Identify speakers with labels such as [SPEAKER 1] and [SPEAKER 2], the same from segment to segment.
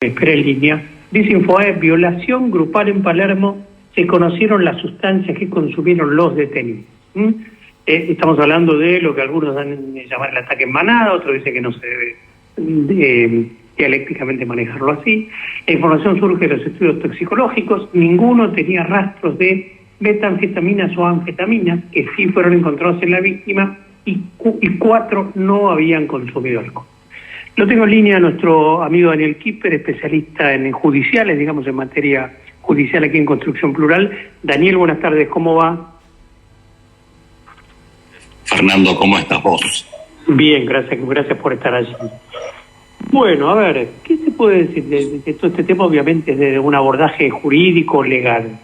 [SPEAKER 1] Espera en línea. Dice Infobae, violación grupal en Palermo, se conocieron las sustancias que consumieron los detenidos. Estamos hablando de lo que algunos dan llamar el ataque en manada, otros dicen que no se debe dialécticamente manejarlo así. La información surge de los estudios toxicológicos, ninguno tenía rastros de metanfetaminas o anfetaminas, que sí fueron encontrados en la víctima, y 4 no habían consumido alcohol. Lo tengo en línea a nuestro amigo Daniel Kipper, especialista en judiciales, digamos en materia judicial aquí en Construcción Plural. Daniel, buenas tardes, ¿cómo va?
[SPEAKER 2] Fernando, ¿cómo estás vos?
[SPEAKER 1] Bien, gracias por estar allí. Bueno, a ver, ¿qué se puede decir de todo este tema? Obviamente desde un abordaje jurídico, legal.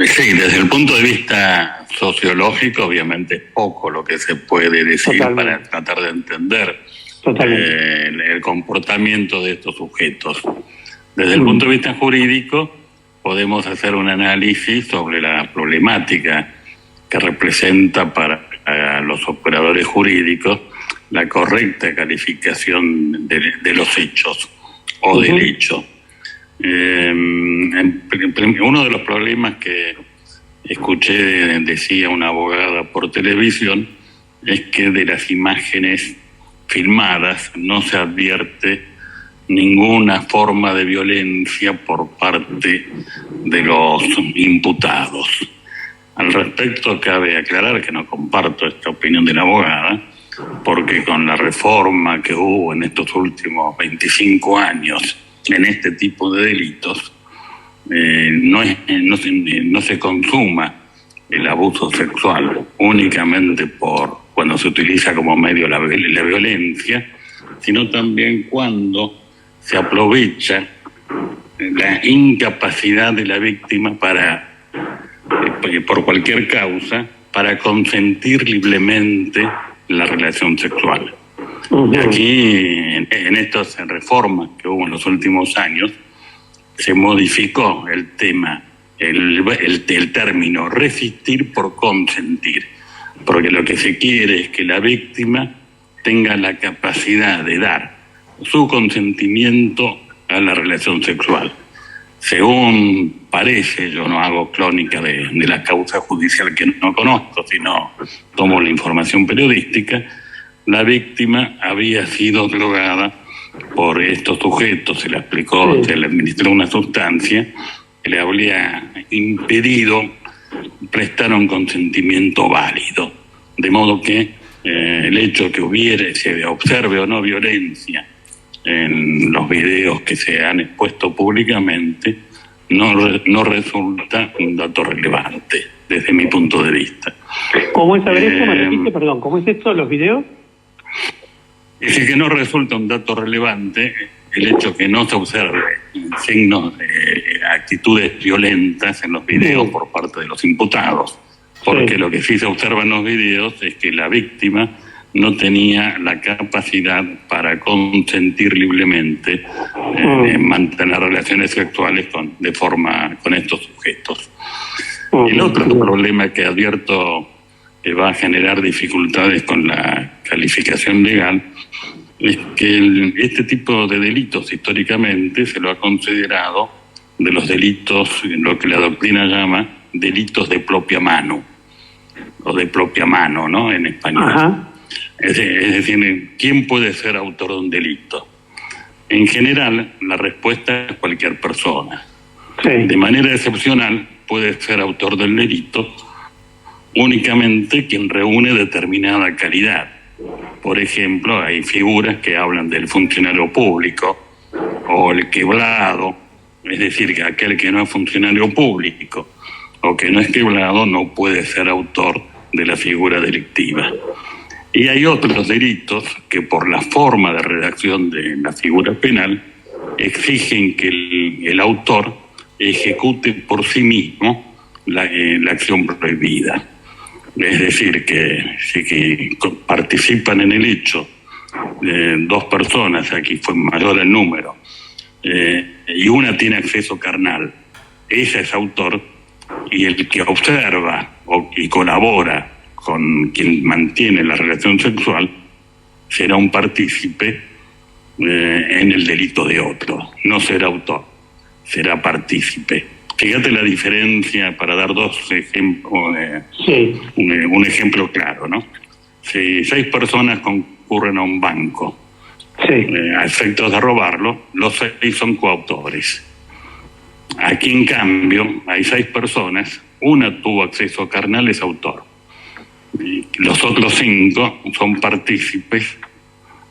[SPEAKER 2] Sí, desde el punto de vista sociológico, obviamente es poco lo que se puede decir. Totalmente. Para tratar de entender el comportamiento de estos sujetos. Desde el punto de vista jurídico, podemos hacer un análisis sobre la problemática que representa para los operadores jurídicos la correcta calificación de los hechos o del hecho. Uno de los problemas que escuché, decía una abogada por televisión, es que de las imágenes filmadas no se advierte ninguna forma de violencia por parte de los imputados. Al respecto, cabe aclarar que no comparto esta opinión de la abogada, porque con la reforma que hubo en estos últimos 25 años en este tipo de delitos, no se consuma el abuso sexual únicamente por cuando se utiliza como medio la violencia, sino también cuando se aprovecha la incapacidad de la víctima para, por cualquier causa, para consentir libremente la relación sexual. Aquí, en estas reformas que hubo en los últimos años, se modificó el tema, el término resistir por consentir, porque lo que se quiere es que la víctima tenga la capacidad de dar su consentimiento a la relación sexual. Según parece, yo no hago crónica de la causa judicial que no conozco, sino tomo la información periodística, la víctima había sido drogada por estos sujetos, se le aplicó, se le administró una sustancia que le habría impedido prestar un consentimiento válido. De modo que el hecho que se observe o no violencia en los videos que se han expuesto públicamente no resulta un dato relevante desde mi punto de vista.
[SPEAKER 1] ¿Cómo es saber esto? ¿Me repite, perdón? ¿Cómo es esto, los videos?
[SPEAKER 2] Es decir, que no resulta un dato relevante el hecho que no se observe signos de actitudes violentas en los videos por parte de los imputados, porque lo que sí se observa en los videos es que la víctima no tenía la capacidad para consentir libremente mantener relaciones sexuales con estos sujetos. El otro problema que advierto que va a generar dificultades con la calificación legal es que este tipo de delitos históricamente se lo ha considerado de los delitos, lo que la doctrina llama delitos de propia mano, o de propia mano, ¿no?, en español. Ajá. Es decir, ¿quién puede ser autor de un delito? En general, la respuesta es cualquier persona. Sí. De manera excepcional, puede ser autor del delito únicamente quien reúne determinada calidad. Por ejemplo, hay figuras que hablan del funcionario público o el quebrado, es decir, que aquel que no es funcionario público o que no es quebrado no puede ser autor de la figura delictiva. Y hay otros delitos que por la forma de redacción de la figura penal exigen que el autor ejecute por sí mismo la acción prohibida. Es decir, que si participan en el hecho dos personas, aquí fue mayor el número, y una tiene acceso carnal, ese es autor, y el que observa y colabora con quien mantiene la relación sexual será un partícipe en el delito de otro. No será autor, será partícipe. Fíjate la diferencia, para dar dos ejemplos, un ejemplo claro, ¿no? Si 6 personas concurren a un banco a efectos de robarlo, los 6 son coautores. Aquí, en cambio, hay 6 personas, una tuvo acceso carnal, es autor. Los otros 5 son partícipes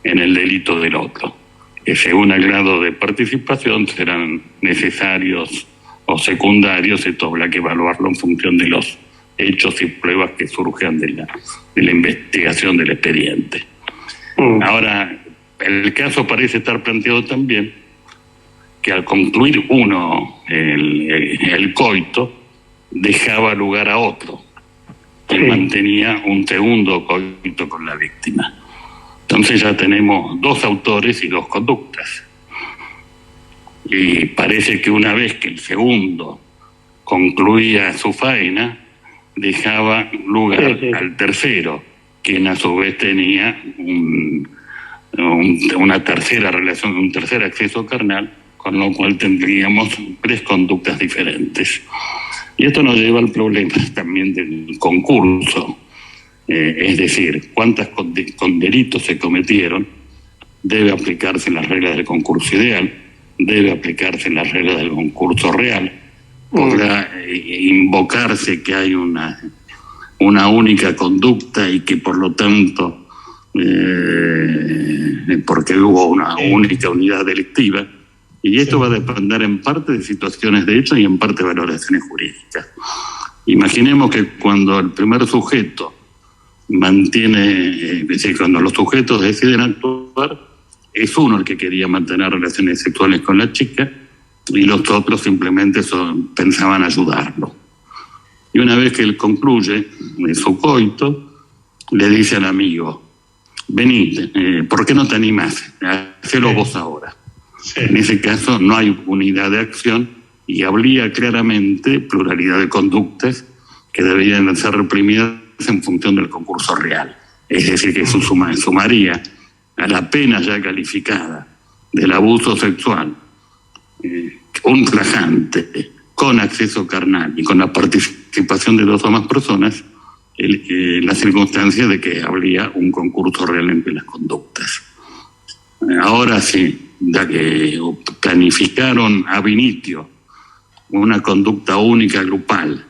[SPEAKER 2] en el delito del otro, que según el grado de participación serán necesarios o secundarios. Esto habrá que evaluarlo en función de los hechos y pruebas que surjan de la investigación del expediente. Ahora, el caso parece estar planteado también que al concluir uno el coito, dejaba lugar a otro, que mantenía un segundo coito con la víctima. Entonces ya tenemos 2 autores y 2 conductas. Y parece que una vez que el segundo concluía su faena, dejaba lugar al tercero, quien a su vez tenía una tercera relación, un tercer acceso carnal, con lo cual tendríamos 3 conductas diferentes. Y esto nos lleva al problema también del concurso, es decir, cuántas delitos se cometieron. Debe aplicarse en las reglas del concurso ideal, debe aplicarse en las reglas del concurso real. Podrá invocarse que hay una única conducta y que por lo tanto, porque hubo una única unidad delictiva, y esto va a depender en parte de situaciones de hecho y en parte de valoraciones jurídicas. Imaginemos que cuando el primer sujeto es decir, cuando los sujetos deciden actuar, es uno el que quería mantener relaciones sexuales con la chica y los otros simplemente pensaban ayudarlo. Y una vez que él concluye su coito, le dice al amigo: vení, ¿por qué no te animás? Hacelo vos ahora. En ese caso no hay unidad de acción y habría claramente pluralidad de conductas que deberían ser reprimidas en función del concurso real. Es decir, que eso sumaría a la pena ya calificada del abuso sexual ultrajante, con acceso carnal y con la participación de 2 o más personas, la circunstancia de que habría un concurso real entre las conductas. Ahora sí, ya que planificaron ab initio una conducta única grupal,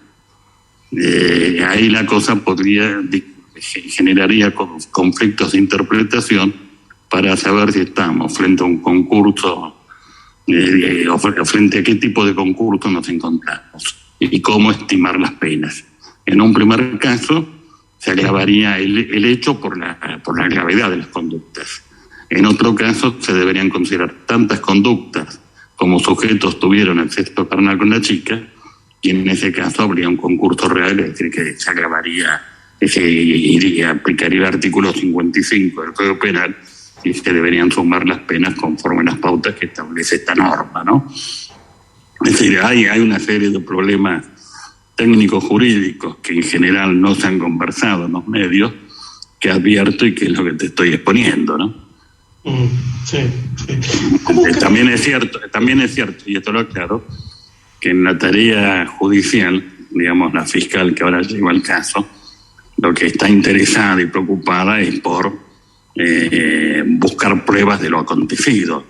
[SPEAKER 2] ahí la cosa generaría conflictos de interpretación para saber si estamos frente a un concurso o frente a qué tipo de concurso nos encontramos y cómo estimar las penas. En un primer caso se agravaría el hecho por la gravedad de las conductas. En otro caso se deberían considerar tantas conductas como sujetos tuvieron acceso carnal con la chica, y en ese caso habría un concurso real, es decir, que se agravaría, aplicaría el artículo 55 del Código Penal y se deberían sumar las penas conforme a las pautas que establece esta norma, ¿no? Es decir, hay una serie de problemas técnicos jurídicos que en general no se han conversado en los medios, que advierto y que es lo que te estoy exponiendo, ¿no? También es cierto, y esto lo aclaro, que en la tarea judicial, digamos, la fiscal que ahora lleva el caso, lo que está interesada y preocupada es por buscar pruebas de lo acontecido.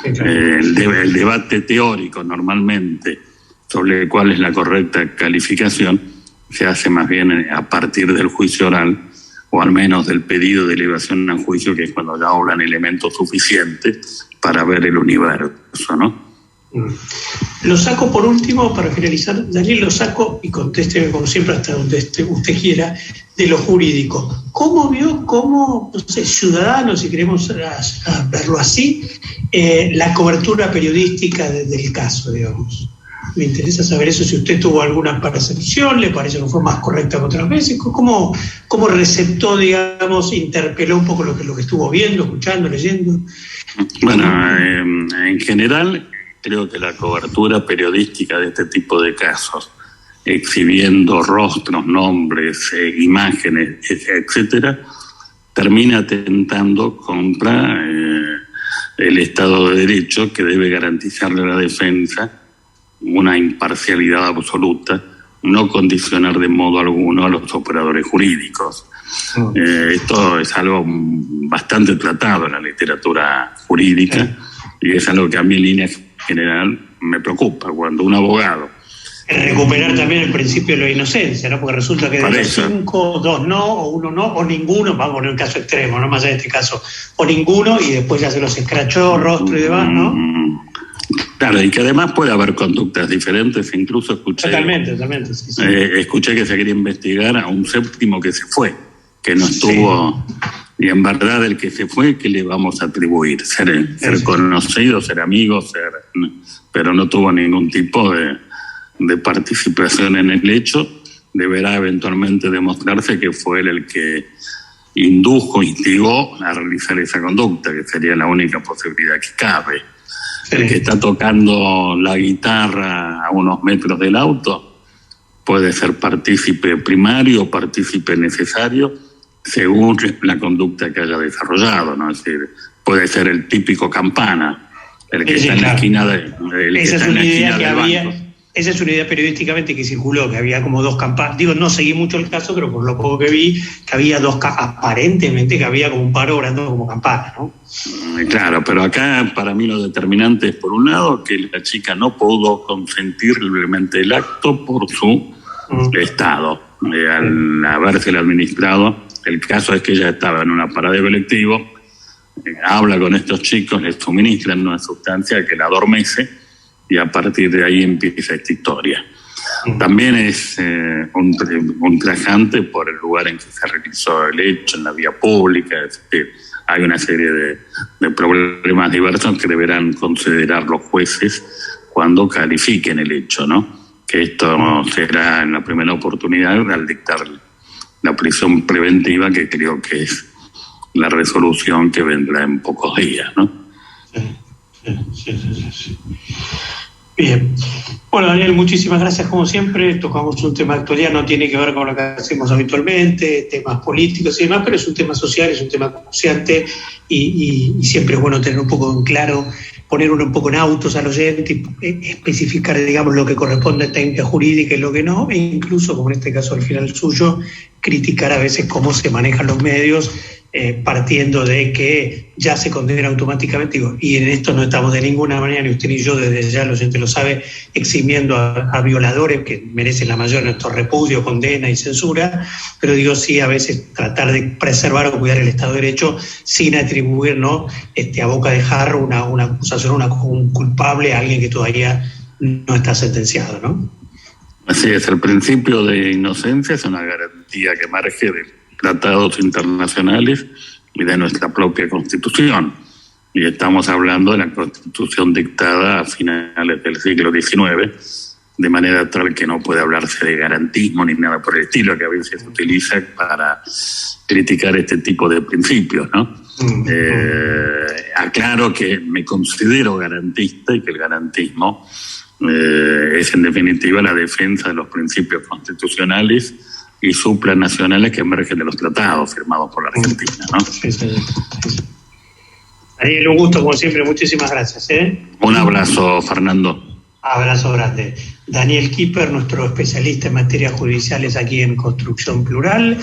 [SPEAKER 2] El debate teórico normalmente sobre cuál es la correcta calificación se hace más bien a partir del juicio oral, o al menos del pedido de elevación a juicio, que es cuando ya hablan elementos suficientes para ver el universo, ¿no?
[SPEAKER 3] Lo saco por último, para finalizar, Daniel, lo saco y contésteme como siempre hasta donde usted quiera, de lo jurídico. ¿Cómo vio, no sé, ciudadano, si queremos verlo así, la cobertura periodística del caso, digamos? Me interesa saber eso, si usted tuvo alguna percepción, le parece que fue más correcta que otras veces, ¿cómo receptó, digamos, interpeló un poco lo que estuvo viendo, escuchando, leyendo?
[SPEAKER 2] Bueno, en general creo que la cobertura periodística de este tipo de casos, exhibiendo rostros, nombres, imágenes, etcétera, termina atentando contra el Estado de Derecho, que debe garantizarle a la defensa una imparcialidad absoluta, no condicionar de modo alguno a los operadores jurídicos. Esto es algo bastante tratado en la literatura jurídica y es algo que a mí en línea general me preocupa. Cuando un abogado...
[SPEAKER 3] Recuperar también el principio de la inocencia, ¿no? Porque resulta que de los 5, 2 no, o 1 no, o ninguno, vamos a poner un caso extremo, no más allá de este caso, o ninguno, y después ya se los escrachó rostro y demás, ¿no?
[SPEAKER 2] Claro, y que además puede haber conductas diferentes, incluso escuché...
[SPEAKER 3] Totalmente, sí.
[SPEAKER 2] Escuché que se quería investigar a un séptimo que se fue, que no estuvo... Sí. Y en verdad el que se fue, ¿qué le vamos a atribuir? Ser conocido, ser amigo, pero no tuvo ningún tipo de participación en el hecho. Deberá eventualmente demostrarse que fue él el que instigó a realizar esa conducta, que sería la única posibilidad que cabe. Sí. El que está tocando la guitarra a unos metros del auto puede ser partícipe primario o partícipe necesario según la conducta que haya desarrollado, ¿no? Es decir, puede ser el típico campana, el que está en la esquina del banco.
[SPEAKER 3] Esa es una idea periodísticamente que circuló, que había como 2 campanas. Digo, no seguí mucho el caso, pero por lo poco que vi, que había 2, aparentemente que había como un paro orando como campana, ¿no?
[SPEAKER 2] Claro, pero acá para mí lo determinante es, por un lado, que la chica no pudo consentir libremente el acto por su estado. Al habérsela administrado, el caso es que ella estaba en una parada de colectivo, habla con estos chicos, les suministran una sustancia que la adormece, y a partir de ahí empieza esta historia. También es ultrajante por el lugar en que se realizó el hecho, en la vía pública. Es decir, hay una serie de problemas diversos que deberán considerar los jueces cuando califiquen el hecho, ¿no? Que esto será en la primera oportunidad al dictar la prisión preventiva, que creo que es la resolución que vendrá en pocos días, ¿no?
[SPEAKER 3] Sí. Bien. Bueno, Daniel, muchísimas gracias como siempre. Tocamos un tema de actualidad, no tiene que ver con lo que hacemos habitualmente, temas políticos y demás, pero es un tema social, es un tema consciente y siempre es bueno tener un poco en claro, poner un poco en autos al oyente y especificar, digamos, lo que corresponde a técnica jurídica y lo que no, e incluso, como en este caso al final suyo, criticar a veces cómo se manejan los medios, partiendo de que ya se condena automáticamente, y en esto no estamos de ninguna manera, ni usted ni yo, desde ya el oyente lo sabe, eximiendo a violadores que merecen la mayor de nuestro repudio, condena y censura, pero digo sí a veces tratar de preservar o cuidar el Estado de Derecho sin atribuir, ¿no? A boca de jarro una acusación, un culpable a alguien que todavía no está sentenciado, ¿no?
[SPEAKER 2] Así es, el principio de inocencia es una garantía que emerge de tratados internacionales y de nuestra propia Constitución. Y estamos hablando de la Constitución dictada a finales del siglo XIX, de manera tal que no puede hablarse de garantismo ni nada por el estilo, que a veces se utiliza para criticar este tipo de principios, ¿no? Aclaro que me considero garantista y que el garantismo es en definitiva la defensa de los principios constitucionales y supranacionales que emergen de los tratados firmados por la Argentina, ¿no?
[SPEAKER 3] Sí. Daniel, un gusto como siempre, muchísimas gracias.
[SPEAKER 2] Un abrazo, Fernando.
[SPEAKER 3] Abrazo grande. Daniel Kipper, nuestro especialista en materias judiciales aquí en Construcción Plural.